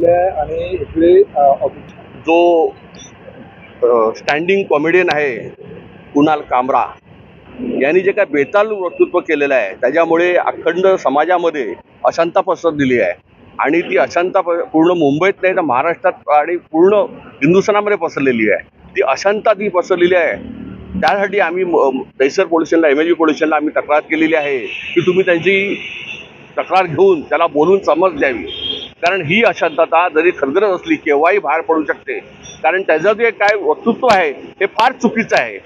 आणि इथले जो स्टँडिंग कॉमेडियन आहे कुणाल कामरा यांनी जे काय बेताल वक्तृत्व केलेलं आहे त्याच्यामुळे अखंड समाजामध्ये अशांतता पसरलेली आहे आणि ती अशांतता पूर्ण मुंबईत नाही तर महाराष्ट्रात आणि पूर्ण हिंदुस्थानामध्ये पसरलेली आहे। ती अशांतता ती पसरलेली आहे, त्यासाठी आम्ही दहिसर पोलीस स्टेशनला MLG पोलीस स्टेशनला आम्ही तक्रार केलेली आहे की तुम्ही त्यांची तक्रार घेऊन त्याला बोलून समज द्यावी, कारण ही अशांतता जरी खरगरज असली केव्हाही बाहेर पडू शकते। कारण त्याचं जे काय वक्तृत्व आहे हे फार चुकीचं आहे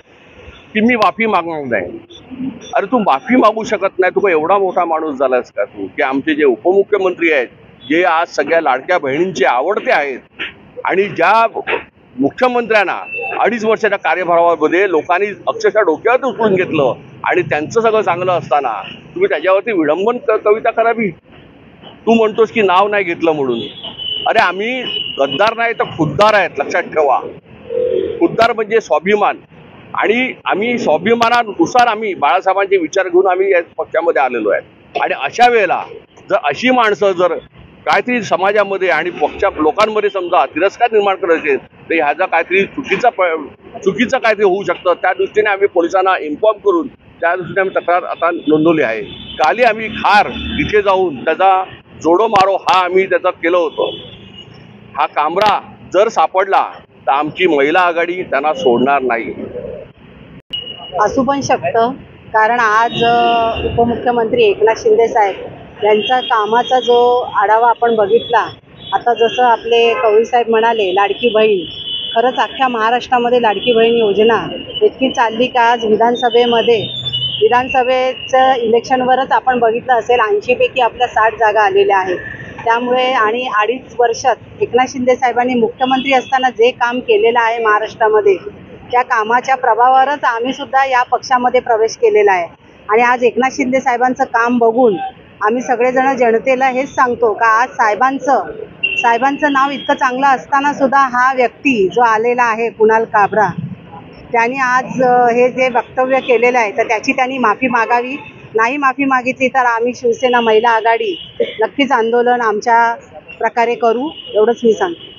की मी माफी मागणार नाही। अरे तू माफी मागू शकत नाही, तू एवढा मोठा माणूस झालास का तू की आमचे जे उपमुख्यमंत्री आहेत जे आज सगळ्या लाडक्या बहिणींचे आवडते आहेत आणि ज्या मुख्यमंत्र्यांना 2.5 वर्षाच्या कार्यभारामध्ये लोकांनी अक्षरशः डोक्यावर उचलून घेतलं आणि त्यांचं सगळं चांगलं असताना तुम्ही त्याच्यावरती विडंबन कविता करावी। तू म्हणतोस की नाव नाही घेतलं म्हणून, अरे आम्ही गद्दार नाही तर खुद्दार आहेत, लक्षात ठेवा। खुद्दार म्हणजे स्वाभिमान आणि आम्ही स्वाभिमानानुसार आम्ही बाळासाहेबांचे विचार घेऊन आम्ही या पक्षामध्ये आलेलो आहे। आणि अशा वेळेला जर अशी माणसं जर काहीतरी समाजामध्ये आणि पक्षा लोकांमध्ये समजा तिरस्कार निर्माण करायचे तर ह्याचा काहीतरी चुकीचं काहीतरी होऊ शकतं, त्या दृष्टीने आम्ही पोलिसांना इन्फॉर्म करून त्या दृष्टीने आम्ही तक्रार आता नोंदवली आहे। काली आम्ही खार तिथे जाऊन त्याचा जोडो मारो हा आम्ही त्याचा केलं होतं। हा कामरा जर सापडला तर आमची महिला आघाडी त्यांना सोडणार नाही। असू पण शकतं, कारण आज उपमुख्यमंत्री एकनाथ शिंदे साहेब यांचा कामाचा जो आढावा आपण बघितला, आता जसं आपले कवळी साहेब म्हणाले लाडकी बहीण, खरंच अख्ख्या महाराष्ट्रामध्ये लाडकी बहीण योजना इतकी चालली का आज विधानसभेचं इलेक्शनवरच आपण बघितलं असेल 80 पैकी आपल्या 60 जागा आलेल्या आहेत। त्यामुळे आणि 2.5 वर्षात एकनाथ शिंदे साहेबांनी मुख्यमंत्री असताना जे काम केलेलं आहे महाराष्ट्रामध्ये, त्या कामाच्या प्रभावावरच आम्ही सुद्धा या पक्षामध्ये प्रवेश केलेला आहे। आणि आज एकनाथ शिंदे साहेबांचं काम बघून आम्ही सगळेजण जनतेला हेच सांगतो का आज साहेबांचं नाव इतकं चांगलं असताना सुद्धा हा व्यक्ती जो आलेला आहे कुणाल कामरा, त्यांनी आज हे जे वक्तव्य केलेलं आहे तर त्याची त्यांनी माफी मागावी। नाही माफी मागितली तर आम्ही शिवसेना महिला आघाडी नक्कीच आंदोलन आमच्या प्रकारे करू, एवढंच मी सांगतो।